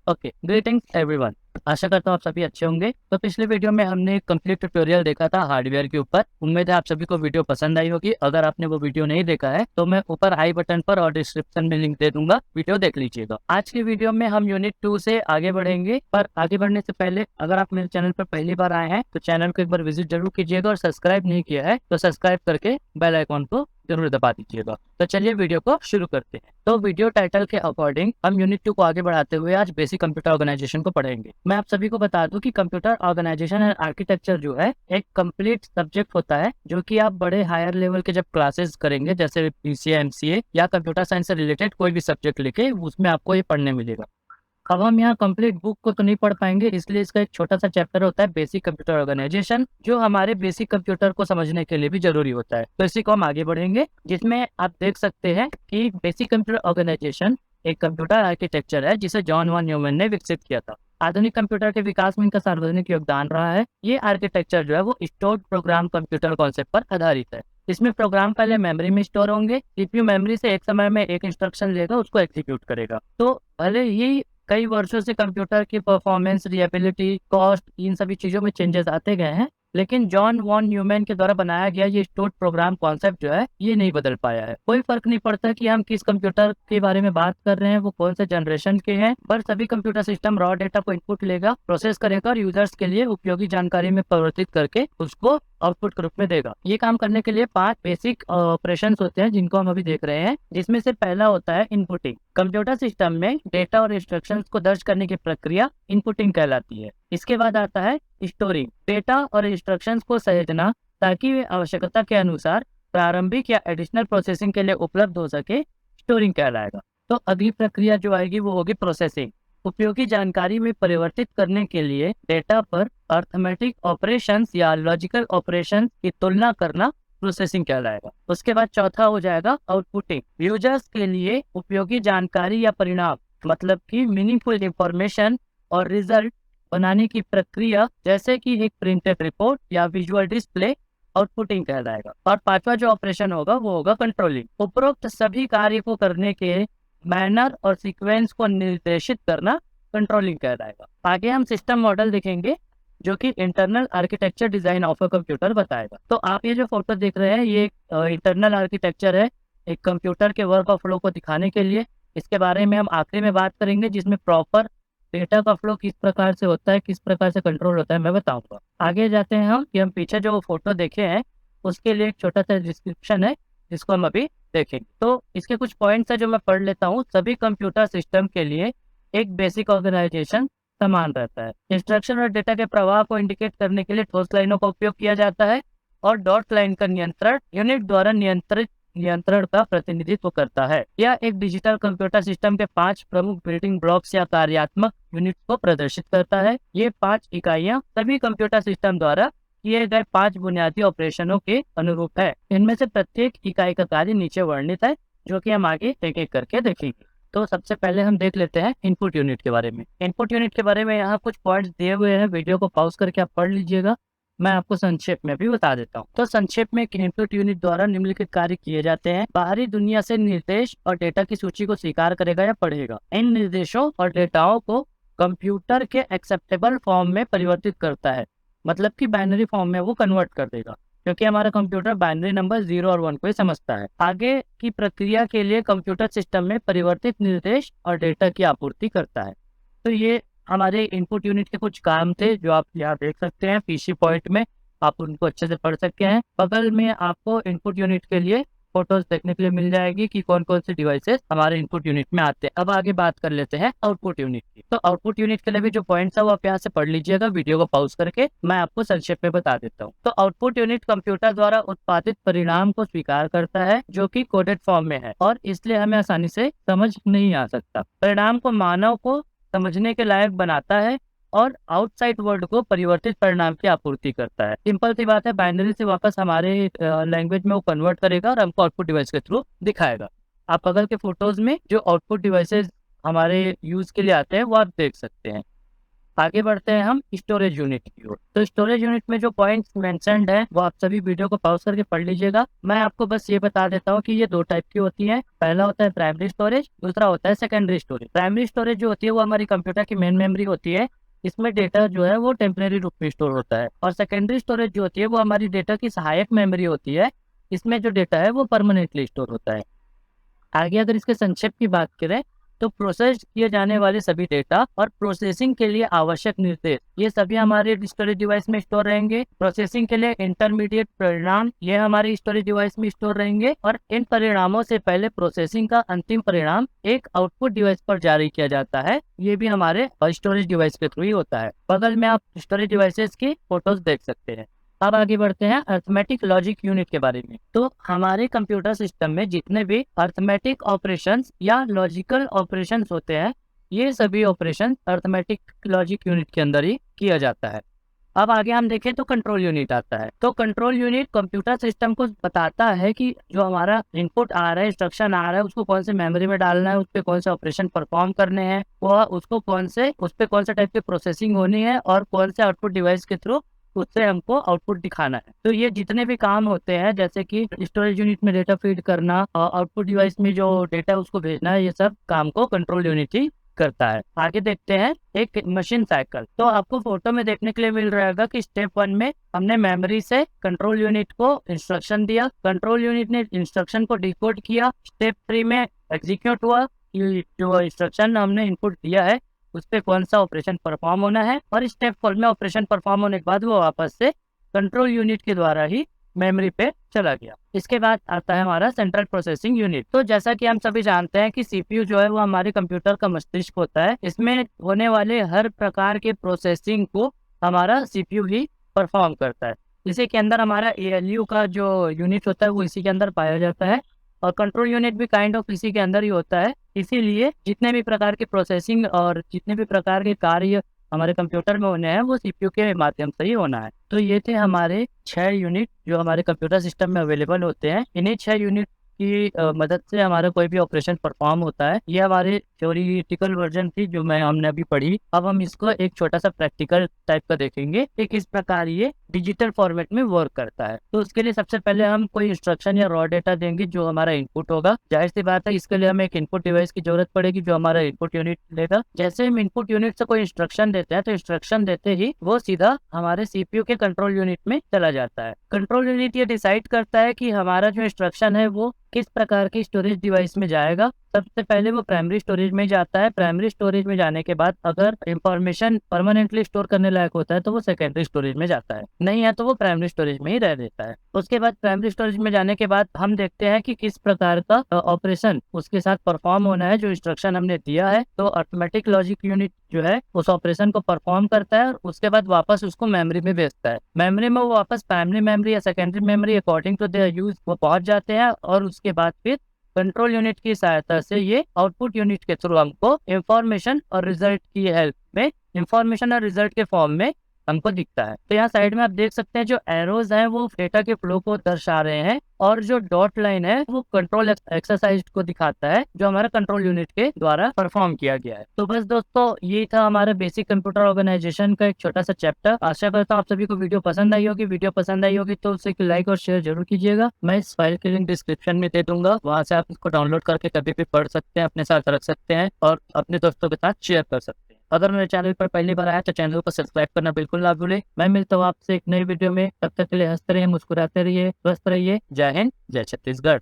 Okay, greetings everyone. आशा करता हूँ आप सभी अच्छे होंगे। तो पिछले वीडियो में हमने कंप्लीट ट्यूटोरियल देखा था हार्डवेयर के ऊपर। उम्मीद है आप सभी को वीडियो पसंद आई होगी। अगर आपने वो वीडियो नहीं देखा है तो मैं ऊपर आई बटन पर और डिस्क्रिप्शन में लिंक दे दूंगा, वीडियो देख लीजिएगा। आज की वीडियो में हम यूनिट 2 से आगे बढ़ेंगे, पर आगे बढ़ने से पहले अगर आप मेरे चैनल पर पहली बार आए हैं तो चैनल को एक बार विजिट जरूर कीजिएगा, और सब्सक्राइब नहीं किया है तो सब्सक्राइब करके बेल आइकॉन को जरूर दबा दीजिएगा। तो चलिए वीडियो को शुरू करते हैं। तो वीडियो टाइटल के अकॉर्डिंग हम यूनिट 2 को आगे बढ़ाते हुए आज बेसिक कंप्यूटर ऑर्गेनाइजेशन को पढ़ेंगे। मैं आप सभी को बता दूं कि कंप्यूटर ऑर्गेनाइजेशन एंड आर्किटेक्चर जो है एक कंप्लीट सब्जेक्ट होता है, जो कि आप बड़े हायर लेवल के जब क्लासेस करेंगे, जैसे बीसीए, एमसीए या कंप्यूटर साइंस से रिलेटेड कोई भी सब्जेक्ट लेके, उसमें आपको ये पढ़ने मिलेगा। अब हम यहाँ कंप्लीट बुक को तो नहीं पढ़ पाएंगे, इसलिए इसका एक छोटा सा चैप्टर होता है बेसिक कंप्यूटर ऑर्गेनाइजेशन, जो हमारे बेसिक कंप्यूटर को समझने के लिए भी जरूरी होता है। तो इसी को हम आगे बढ़ेंगे, जिसमें आप देख सकते हैं कि बेसिक कंप्यूटर ऑर्गेनाइजेशन एक कंप्यूटर आर्किटेक्चर है जिसे जॉन वॉन न्यूमैन ने विकसित किया था। आधुनिक कंप्यूटर के विकास में इनका सार्वजनिक योगदान रहा है। ये आर्किटेक्चर जो है वो स्टोर्ड प्रोग्राम कंप्यूटर कॉन्सेप्ट पर आधारित है। इसमें प्रोग्राम पहले मेमोरी में स्टोर होंगे। सीपीयू मेमोरी से एक समय में एक इंस्ट्रक्शन लेगा, उसको एग्जीक्यूट करेगा। तो भले ही कई वर्षों से कंप्यूटर की परफॉर्मेंस, रिलायबिलिटी, कॉस्ट, इन सभी चीजों में चेंजेस आते गए हैं, लेकिन जॉन वॉन न्यूमैन के द्वारा बनाया गया ये स्टोर्ड प्रोग्राम कॉन्सेप्ट जो है ये नहीं बदल पाया है। कोई फर्क नहीं पड़ता कि हम किस कंप्यूटर के बारे में बात कर रहे हैं, वो कौन से जनरेशन के हैं, पर सभी कंप्यूटर सिस्टम रॉ डेटा को इनपुट लेगा, प्रोसेस करेगा और यूजर्स के लिए उपयोगी जानकारी में परिवर्तित करके उसको आउटपुट के रूप में देगा। ये काम करने के लिए 5 बेसिक ऑपरेशंस होते हैं, जिनको हम अभी देख रहे हैं, जिसमें से पहला होता है इनपुटिंग। कंप्यूटर सिस्टम में डेटा और इंस्ट्रक्शंस को दर्ज करने की प्रक्रिया इनपुटिंग कहलाती है। इसके बाद आता है स्टोरिंग। डेटा और इंस्ट्रक्शंस को सहेजना ताकि वे आवश्यकता के अनुसार प्रारंभिक या एडिशनल प्रोसेसिंग के लिए उपलब्ध हो सके, स्टोरिंग कहलाएगा। तो अगली प्रक्रिया जो आएगी वो होगी प्रोसेसिंग। उपयोगी जानकारी में परिवर्तित करने के लिए डेटा पर अर्थमेटिक ऑपरेशंस या लॉजिकल ऑपरेशंस की तुलना करना प्रोसेसिंग कहलाएगा। उसके बाद चौथा हो जाएगा आउटपुटिंग। यूजर्स के लिए उपयोगी जानकारी या परिणाम, मतलब कि मीनिंगफुल इंफॉर्मेशन और रिजल्ट बनाने की प्रक्रिया, जैसे कि एक प्रिंटेड रिपोर्ट या विजुअल डिस्प्ले, आउटपुटिंग कहलाएगा। और पांचवा जो ऑपरेशन होगा वो होगा कंट्रोलिंग। उपरोक्त सभी कार्य को करने के मैनर और सीक्वेंस को निर्देशित करना कंट्रोलिंग कहलाएगा। आगे हम सिस्टम मॉडल देखेंगे, जो कि internal architecture design of a computer बताएगा। तो आप ये जो फोटो देख रहे हैं ये इंटरनल आर्किटेक्चर है, एक कंप्यूटर के वर्क ऑफ फ्लो को दिखाने के लिए। इसके बारे में हम आखिरी में बात करेंगे, जिसमें प्रॉपर डेटा का फ्लो किस प्रकार से होता है, किस प्रकार से कंट्रोल होता है, मैं बताऊंगा। आगे जाते हैं हम कि हम पीछे जो फोटो देखे हैं उसके लिए एक छोटा सा डिस्क्रिप्शन है, जिसको हम अभी देखेंगे। तो इसके कुछ पॉइंट्स है जो मैं पढ़ लेता हूँ। सभी कंप्यूटर सिस्टम के लिए एक बेसिक ऑर्गेनाइजेशन समान रहता है। इंस्ट्रक्शन और डेटा के प्रवाह को इंडिकेट करने के लिए ठोस लाइनों का उपयोग किया जाता है, और डॉट लाइन का नियंत्रण यूनिट द्वारा नियंत्रण का प्रतिनिधित्व करता है। यह एक डिजिटल कंप्यूटर सिस्टम के 5 प्रमुख बिल्डिंग ब्लॉक्स या कार्यात्मक यूनिट को प्रदर्शित करता है। ये 5 इकाइयां सभी कंप्यूटर सिस्टम द्वारा किए गए 5 बुनियादी ऑपरेशनों के अनुरूप है। इनमें से प्रत्येक इकाई का कार्य नीचे वर्णित है, जो कि हम आगे एक एक करके देखेंगे। तो सबसे पहले हम देख लेते हैं इनपुट यूनिट के बारे में। इनपुट यूनिट के बारे में यहाँ कुछ पॉइंट्स दिए हुए हैं, वीडियो को पॉज करके आप पढ़ लीजिएगा। मैं आपको संक्षेप में भी बता देता हूँ। तो संक्षेप में इनपुट यूनिट द्वारा निम्नलिखित कार्य किए जाते हैं। बाहरी दुनिया से निर्देश और डेटा की सूची को स्वीकार करेगा या पढ़ेगा। इन निर्देशों और डेटाओं को कंप्यूटर के एक्सेप्टेबल फॉर्म में परिवर्तित करता है, मतलब कि बाइनरी फॉर्म में वो कन्वर्ट कर देगा, क्योंकि हमारा कंप्यूटर बाइनरी नंबर 0 और 1 को ही समझता है। आगे की प्रक्रिया के लिए कंप्यूटर सिस्टम में परिवर्तित निर्देश और डेटा की आपूर्ति करता है। तो ये हमारे इनपुट यूनिट के कुछ काम थे, जो आप यहाँ देख सकते हैं पीसी पॉइंट में, आप उनको अच्छे से पढ़ सकते हैं। बगल में आपको इनपुट यूनिट के लिए फोटोज देखने के लिए मिल जाएगी कि कौन कौन से डिवाइसेस हमारे इनपुट यूनिट में आते हैं। अब आगे बात कर लेते हैं आउटपुट यूनिट की। तो आउटपुट यूनिट के लिए भी जो पॉइंट्स है वो आप यहाँ से पढ़ लीजिएगा, वीडियो को पॉज करके। मैं आपको संक्षेप में बता देता हूँ। तो आउटपुट यूनिट कंप्यूटर द्वारा उत्पादित परिणाम को स्वीकार करता है, जो कि कोडेड फॉर्म में है, और इसलिए हमें आसानी से समझ नहीं आ सकता। परिणाम को मानव को समझने के लायक बनाता है और आउटसाइड वर्ल्ड को परिवर्तित परिणाम की आपूर्ति करता है। सिंपल सी बात है, बाइनरी से वापस हमारे लैंग्वेज में वो कन्वर्ट करेगा और हमको आउटपुट डिवाइस के थ्रू दिखाएगा। आप बगल के फोटोज में जो आउटपुट डिवाइसेस हमारे यूज के लिए आते हैं वो आप देख सकते हैं। आगे बढ़ते हैं हम स्टोरेज यूनिट की ओर। तो स्टोरेज यूनिट में जो पॉइंट्स मेंशन्ड है वो आप सभी वीडियो को पॉज करके पढ़ लीजिएगा। मैं आपको बस ये बता देता हूँ कि ये दो टाइप की होती है। पहला होता है प्राइमरी स्टोरेज, दूसरा होता है सेकेंडरी स्टोरेज। प्राइमरी स्टोरेज जो होती है वो हमारी कंप्यूटर की मेन मेमोरी होती है, इसमें डेटा जो है वो टेम्परेरी रूप में स्टोर होता है। और सेकेंडरी स्टोरेज जो होती है वो हमारी डेटा की सहायक मेमोरी होती है, इसमें जो डेटा है वो परमानेंटली स्टोर होता है। आगे अगर इसके संक्षेप की बात करें तो प्रोसेस किए जाने वाले सभी डेटा और प्रोसेसिंग के लिए आवश्यक निर्देश ये सभी हमारे स्टोरेज डिवाइस में स्टोर रहेंगे। प्रोसेसिंग के लिए इंटरमीडिएट परिणाम ये हमारे स्टोरेज डिवाइस में स्टोर रहेंगे और इन परिणामों से पहले प्रोसेसिंग का अंतिम परिणाम एक आउटपुट डिवाइस पर जारी किया जाता है। ये भी हमारे स्टोरेज डिवाइस के थ्रू ही होता है। बगल में आप स्टोरेज डिवाइसेस की फोटोज देख सकते हैं। अब आगे बढ़ते हैं अर्थमेटिक लॉजिक यूनिट के बारे में। तो हमारे कंप्यूटर सिस्टम में जितने भी अर्थमेटिक ऑपरेशंस या लॉजिकल ऑपरेशंस होते हैं ये सभी ऑपरेशन अर्थमेटिक लॉजिक यूनिट के अंदर ही किया जाता है। अब आगे हम देखें तो कंट्रोल यूनिट आता है। तो कंट्रोल यूनिट कंप्यूटर सिस्टम को बताता है कि जो हमारा इनपुट आ रहा है, इंस्ट्रक्शन आ रहा है, उसको कौन से मेमोरी में डालना है, उस पर कौन से ऑपरेशन परफॉर्म करने हैं, वह उसको उस पर कौन से टाइप की प्रोसेसिंग होनी है और कौन से आउटपुट डिवाइस के थ्रू उससे हमको आउटपुट दिखाना है। तो ये जितने भी काम होते हैं जैसे कि स्टोरेज यूनिट में डेटा फीड करना और आउटपुट डिवाइस में जो डेटा है उसको भेजना है, ये सब काम को कंट्रोल यूनिट ही करता है। आगे देखते हैं एक मशीन साइकिल। तो आपको फोटो में देखने के लिए मिल रहेगा कि स्टेप 1 में हमने मेमोरी से कंट्रोल यूनिट को इंस्ट्रक्शन दिया, कंट्रोल यूनिट ने इंस्ट्रक्शन को डिकोड किया। स्टेप 3 में एग्जीक्यूट हुआ कि जो इंस्ट्रक्शन हमने इनपुट दिया है उस पर कौन सा ऑपरेशन परफॉर्म होना है, और स्टेप 4 में ऑपरेशन परफॉर्म होने के बाद वो वापस से कंट्रोल यूनिट के द्वारा ही मेमोरी पे चला गया। इसके बाद आता है हमारा सेंट्रल प्रोसेसिंग यूनिट। तो जैसा कि हम सभी जानते हैं कि सीपीयू जो है वो हमारे कंप्यूटर का मस्तिष्क होता है। इसमें होने वाले हर प्रकार के प्रोसेसिंग को हमारा सीपीयू ही परफॉर्म करता है। इसी के अंदर हमारा एएलयू का जो यूनिट होता है वो इसी के अंदर पाया जाता है और कंट्रोल यूनिट भी काइंड ऑफ इसी के अंदर ही होता है। इसीलिए जितने भी प्रकार के प्रोसेसिंग और जितने भी प्रकार के कार्य हमारे कंप्यूटर में होने हैं वो सीपीयू के माध्यम से ही होना है। तो ये थे हमारे 6 यूनिट जो हमारे कंप्यूटर सिस्टम में अवेलेबल होते हैं। इन्हीं 6 यूनिट की मदद से हमारा कोई भी ऑपरेशन परफॉर्म होता है। ये हमारे थ्योरेटिकल वर्जन थी जो हमने अभी पढ़ी। अब हम इसको एक छोटा सा प्रैक्टिकल टाइप का देखेंगे कि किस प्रकार ये डिजिटल फॉर्मेट में वर्क करता है। तो उसके लिए सबसे पहले हम कोई इंस्ट्रक्शन या रॉ डेटा देंगे जो हमारा इनपुट होगा। जाहिर सी बात है इसके लिए हमें एक इनपुट डिवाइस की जरूरत पड़ेगी जो हमारा इनपुट यूनिट लेगा। जैसे हम इनपुट यूनिट से कोई इंस्ट्रक्शन देते हैं तो इंस्ट्रक्शन देते ही वो सीधा हमारे सीपीयू के कंट्रोल यूनिट में चला जाता है। कंट्रोल यूनिट ये डिसाइड करता है कि हमारा जो इंस्ट्रक्शन है वो किस प्रकार की स्टोरेज डिवाइस में जाएगा। सबसे पहले वो प्राइमरी स्टोरेज में जाता है। प्राइमरी स्टोरेज में जाने के बाद अगर इंफॉर्मेशन परमानेंटली स्टोर करने लायक होता है तो वो सेकेंडरी स्टोरेज में जाता है, नहीं है तो वो प्राइमरी स्टोरेज में ही रह देता है। उसके बाद प्राइमरी स्टोरेज में जाने के बाद हम देखते हैं कि किस प्रकार का ऑपरेशन उसके साथ परफॉर्म होना है जो इंस्ट्रक्शन हमने दिया है। तो अर्थमेटिक लॉजिक यूनिट जो है उस ऑपरेशन को परफॉर्म करता है और उसके बाद वापस उसको मेमोरी में भेजता है। मेमोरी में वो वापस प्राइमरी मेमोरी या secondary memory according to their use वो पहुंच जाते हैं और उसके बाद फिर कंट्रोल यूनिट की सहायता से ये आउटपुट यूनिट के थ्रू हमको इंफॉर्मेशन और रिजल्ट की हेल्प में इंफॉर्मेशन और रिजल्ट के फॉर्म में हमको दिखता है। तो यहाँ साइड में आप देख सकते हैं जो एरोज हैं वो डेटा के फ्लो को दर्शा रहे हैं और जो डॉट लाइन है वो कंट्रोल एक्सरसाइज को दिखाता है जो हमारा कंट्रोल यूनिट के द्वारा परफॉर्म किया गया है। तो बस दोस्तों ये था हमारा बेसिक कंप्यूटर ऑर्गेनाइजेशन का एक छोटा सा चैप्टर। आशा करता हूँ आप सभी को वीडियो पसंद आई होगी। वीडियो पसंद आई होगी तो उसे लाइक और शेयर जरूर कीजिएगा। मैं इस फाइल की लिंक डिस्क्रिप्शन में दे दूंगा, वहाँ से आप इसको डाउनलोड करके कभी भी पढ़ सकते हैं, अपने साथ रख सकते हैं और अपने दोस्तों के साथ शेयर कर सकते हैं। अगर मेरे चैनल पर पहली बार आया तो चैनल को सब्सक्राइब करना बिल्कुल ना भूलें। मैं मिलता हूँ आपसे एक नई वीडियो में, तब तक के लिए हंसते रहिए, मुस्कुराते रहिए, स्वस्थ रहिए। जय हिंद, जय छत्तीसगढ़।